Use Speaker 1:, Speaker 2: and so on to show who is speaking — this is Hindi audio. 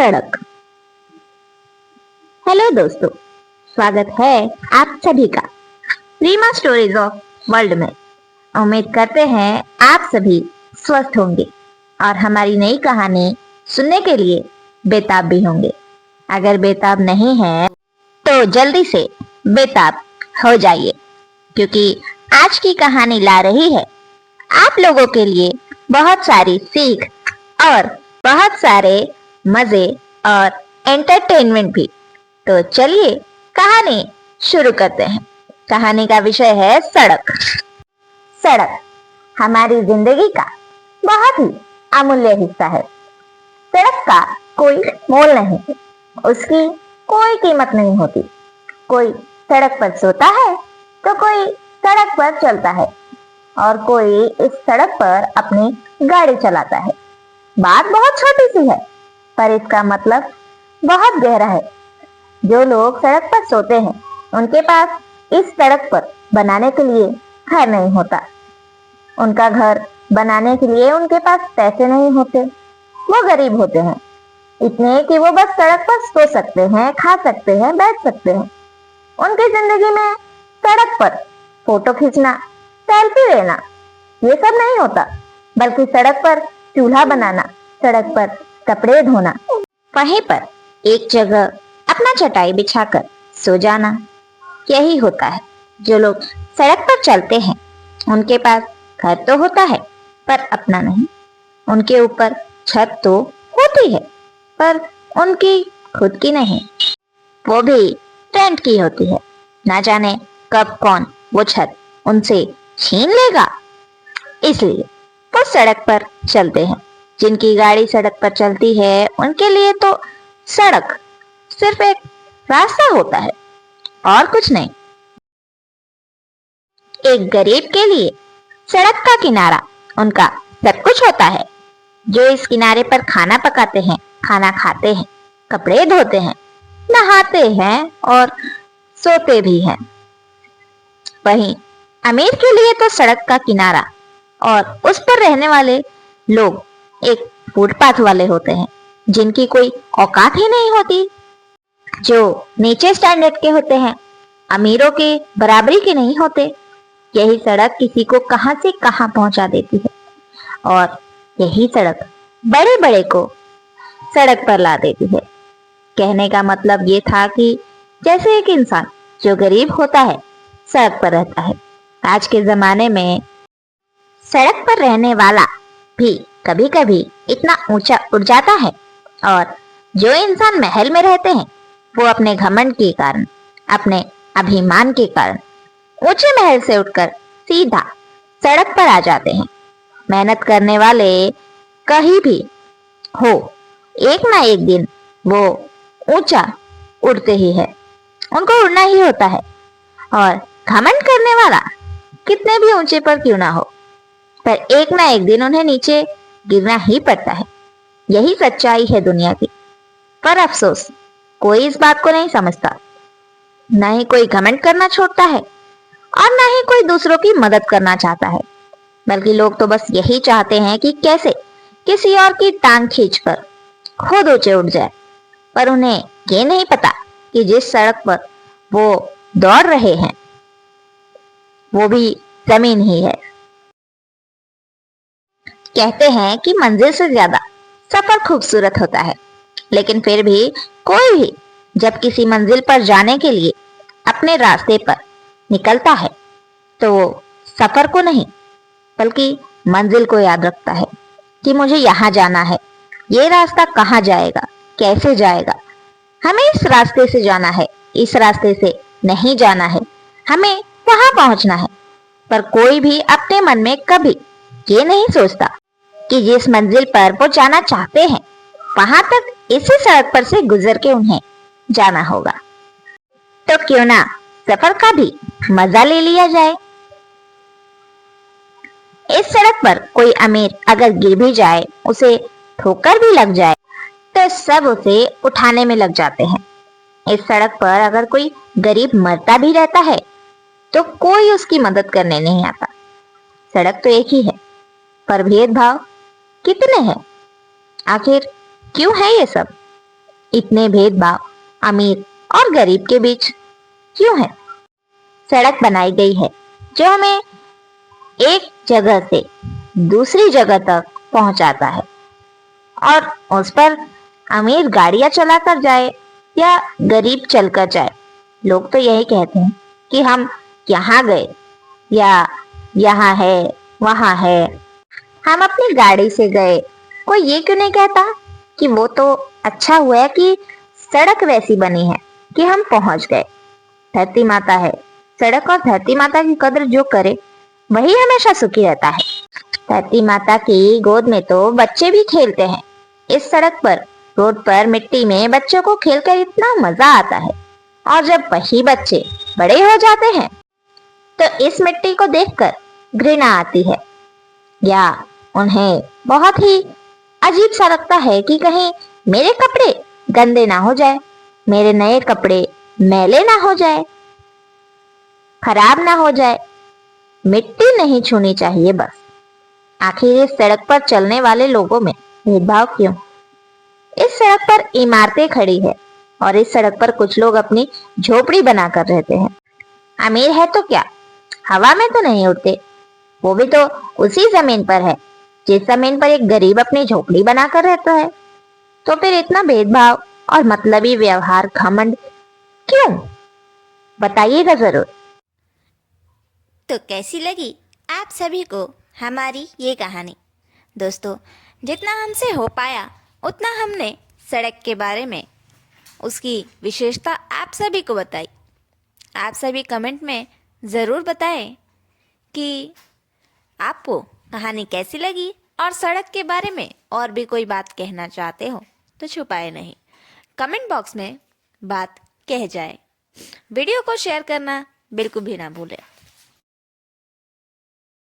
Speaker 1: सड़क। हेलो दोस्तों, स्वागत है आप सभी का रीमा स्टोरीज ऑफ वर्ल्ड में। उम्मीद करते हैं आप सभी स्वस्थ होंगे और हमारी नई कहानी सुनने के लिए बेताब भी होंगे। अगर बेताब नहीं है तो जल्दी से बेताब हो जाइए, क्योंकि आज की कहानी ला रही है आप लोगों के लिए बहुत सारी सीख और बहुत सारे मजे और एंटरटेनमेंट भी। तो चलिए कहानी शुरू करते हैं। कहानी का विषय है सड़क। सड़क हमारी जिंदगी का बहुत ही अमूल्य हिस्सा है। सड़क का कोई मोल नहीं, उसकी कोई कीमत नहीं होती। कोई सड़क पर सोता है तो कोई सड़क पर चलता है और कोई इस सड़क पर अपनी गाड़ी चलाता है। बात बहुत छोटी सी है, पर इसका मतलब बहुत गहरा है। जो लोग सड़क पर सोते हैं, उनके पास इस सड़क पर बनाने के लिए घर नहीं होता। उनका घर बनाने के लिए उनके पास पैसे नहीं होते। वो गरीब होते हैं, इतने कि वो बस सड़क पर सो सकते हैं, खा सकते हैं, बैठ सकते हैं। उनकी जिंदगी में सड़क पर फोटो खींचना, सेल्फी लेना, ये सब नहीं होता, बल्कि सड़क पर चूल्हा बनाना, सड़क पर कपड़े धोना, वहीं पर एक जगह अपना चटाई बिछाकर सो जाना, यही होता है। जो लोग सड़क पर चलते हैं, उनके पास घर तो होता है पर अपना नहीं। उनके ऊपर छत तो होती है, पर उनकी खुद की नहीं, वो भी रेंट की होती है। ना जाने कब कौन वो छत उनसे छीन लेगा। इसलिए वो सड़क पर चलते हैं। जिनकी गाड़ी सड़क पर चलती है, उनके लिए तो सड़क सिर्फ एक रास्ता होता है और कुछ नहीं। एक गरीब के लिए सड़क का किनारा उनका सब कुछ होता है। जो इस किनारे पर खाना पकाते हैं, खाना खाते हैं, कपड़े धोते हैं, नहाते हैं और सोते भी हैं। वहीं अमीर के लिए तो सड़क का किनारा और उस पर रहने वाले लोग एक फुटपाथ वाले होते हैं, जिनकी कोई औकात ही नहीं होती, जो नीचे स्टैंडर्ड के होते हैं, अमीरों के बराबरी के नहीं होते। यही सड़क किसी को कहां से कहां पहुंचा देती है और यही सड़क बड़े बड़े को सड़क पर ला देती है। कहने का मतलब ये था कि जैसे एक इंसान जो गरीब होता है, सड़क पर रहता है, आज के जमाने में सड़क पर रहने वाला भी कभी कभी इतना ऊंचा उड़ जाता है। और जो इंसान महल में रहते हैं, वो अपने घमंड के कारण, अपने अभिमान के कारण ऊंचे महल से उठकर सीधा सड़क पर आ जाते हैं। मेहनत करने वाले कहीं भी हो, एक ना एक दिन वो ऊंचा उड़ते ही है, उनको उड़ना ही होता है। और घमंड करने वाला कितने भी ऊंचे पर क्यों ना हो, पर एक ना एक दिन उन्हें नीचे गिरना ही पड़ता है। यही सच्चाई है दुनिया की। पर अफसोस, कोई इस बात को नहीं समझता। न ही कोई घमंड करना छोड़ता है और न ही कोई दूसरों की मदद करना चाहता है, बल्कि लोग तो बस यही चाहते हैं कि कैसे किसी और की टांग खींचकर खुद ऊंचे उठ जाए। पर उन्हें ये नहीं पता कि जिस सड़क पर वो दौड़ रहे हैं, वो भी जमीन ही है। कहते हैं कि मंजिल से ज्यादा सफर खूबसूरत होता है, लेकिन फिर भी कोई भी जब किसी मंजिल पर जाने के लिए अपने रास्ते पर निकलता है, तो वो सफर को नहीं बल्कि मंजिल को याद रखता है कि मुझे यहाँ जाना है, ये रास्ता कहाँ जाएगा, कैसे जाएगा, हमें इस रास्ते से जाना है, इस रास्ते से नहीं जाना है, हमें वहां पहुंचना है। पर कोई भी अपने मन में कभी ये नहीं सोचता कि जिस मंजिल पर वो जाना चाहते हैं, वहां तक इसी सड़क पर से गुजर के उन्हें जाना होगा। तो क्यों ना सफर का भी मजा ले लिया जाए। इस सड़क पर कोई अमीर अगर गिर भी जाए, उसे ठोकर भी लग जाए, तो सब उसे उठाने में लग जाते हैं। इस सड़क पर अगर कोई गरीब मरता भी रहता है, तो कोई उसकी मदद करने नहीं आता। सड़क तो एक ही है, पर भेदभाव कितने हैं। आखिर क्यों है ये सब? इतने भेदभाव अमीर और गरीब के बीच क्यों है? सड़क बनाई गई है जो हमें एक जगह से दूसरी जगह तक पहुंचाता है, और उस पर अमीर गाड़ियां चलाकर जाए या गरीब चलकर जाए, लोग तो यही कहते हैं कि हम यहाँ गए या यहाँ है, वहां है। हम अपनी गाड़ी से गए, कोई ये क्यों नहीं कहता कि वो तो अच्छा हुआ है कि सड़क वैसी बनी है कि हम पहुंच गए। धरती माता है, सड़क और धरती माता की कद्र जो करे वही हमेशा सुखी रहता है। धरती माता की गोद में तो बच्चे भी खेलते हैं। इस सड़क पर, रोड पर मिट्टी में बच्चों को खेलकर इतना मजा आता है, और जब वही बच्चे बड़े हो जाते हैं तो इस मिट्टी को देखकर घृणा आती है, या उन्हें बहुत ही अजीब सा लगता है कि कहीं मेरे कपड़े गंदे ना हो जाए, मेरे नए कपड़े मैले ना हो जाए, खराब ना हो जाए। मिट्टी नहीं छूनी चाहिए बस। आखिर इस सड़क पर चलने वाले लोगों में भेदभाव क्यों? इस सड़क पर इमारतें खड़ी है और इस सड़क पर कुछ लोग अपनी झोपड़ी बनाकर रहते हैं। अमीर है तो क्या, हवा में तो नहीं उड़ते, वो भी तो उसी जमीन पर है जिस जमीन पर एक गरीब अपनी झोपड़ी बनाकर रहता है। तो फिर इतना भेदभाव और मतलबी व्यवहार, घमंड क्यों? बताइएगा जरूर।
Speaker 2: तो कैसी लगी आप सभी को हमारी ये कहानी? दोस्तों, जितना हमसे हो पाया उतना हमने सड़क के बारे में, उसकी विशेषता आप सभी को बताई। आप सभी कमेंट में ज़रूर बताएं कि आपको कहानी कैसी लगी, और सड़क के बारे में और भी कोई बात कहना चाहते हो तो छुपाए नहीं, कमेंट बॉक्स में बात कह जाए। वीडियो को शेयर करना बिल्कुल भी ना भूलें।